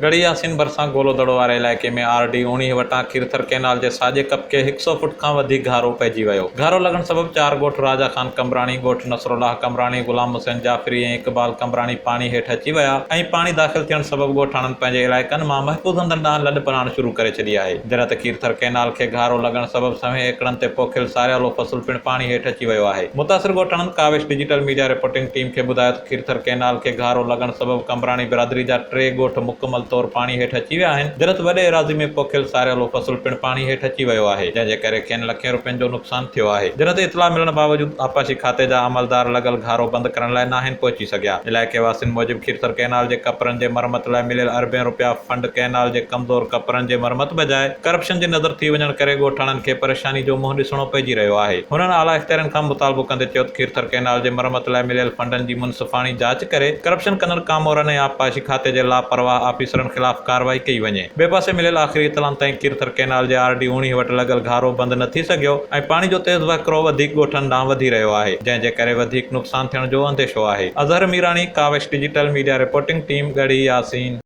गढ़ी यासीन भरिसां गोलो दड़ो वारे इलाइक़े में RD-19 वटां खीरथर कैनाल जे साॼे कपके 100 फुट खां वधीक घारो पइजी वियो। घारो लॻण सबबि 4 ॻोठ राजा खान कमराणी, ॻोठ नसरुल्लाह कमराणी, गुलाम हुसैन जाफ़री ऐं इक़बाल कमराणी पाणी हेठि अची विया ऐं पाणी दाख़िल थियण सबबि ॻोठाणनि पंहिंजे इलाइक़नि मां महफ़ूज़ हंधनि ॾांहुं लॾ पलाण शुरू करे छॾी आहे। जॾहिं त खीरथर कैनाल खे घारो लॻण सबबि सवें एकड़नि ते पोखियल सारियालो फ़सुल पिणु पाणी हेठि अची वियो आहे। मुतासिर ॻोठाणनि कावेश डिजिटल मीडिया रिपोर्टिंग टीम खे ॿुधायो त खीरथर कैनाल खे घारो लॻण सबबि कमराणी बिरादरी जा 3 ॻोठ मुकमल तौर पाणी हेठि अची विया आहिनि, जॾहिं त वॾे एराज़ी में पोखियल सारियालो फ़सुल पिणु पाणी हेठि अची वियो आहे, जंहिं जे करे खेनि लखें रुपयनि जो नुक़सानु थियो आहे। जॾहिं त इतला मिलण बावजूदि आपाशी खाते जा अमलदार लॻल घारो बंदि करण लाइ नाहिनि पहुची सघिया। इलाइक़े वासियुनि मूजिबि खीरथर कैनाल जे कपरनि जे मरमत लाइ मिलियल अरबें रुपया फंड कैनाल जे कमज़ोर कपरनि जे मरमत बजाए करप्शन जी नज़र थी वञण करे ॻोठाणनि खे परेशानी जो मुंहुं ॾिसणो पइजी रहियो आहे। हुननि आला इख़्तियारनि खां मुतालबो कंदे चयो त खीरथर कैनाल जे मरमत लाइ मिलियल फंडनि जी मुनसिफ़ाणी जाच करे करप्शन कंदड़ कामोरनि ऐं आपाशी खाते जे लापरवाह आफ़ीसरनि ख़िलाफ़ कार्रवाई कई वञे। ॿिए पासे मिलियल आख़िरी इतलाउनि ताईं खीरथर कैनाल जे RD-19 वटि लॻल घारो बंदि न थी सघियो ऐं पाणी जो तेज़ वहिकिरो वधीक ॻोठनि ॾांहुं वधी रहियो आहे, जंहिं जे करे वधीक नुक़सानु थियण जो अंदेशो आहे। Azhar Mirani, Kawish digital media reporting team, Garhi Yasin.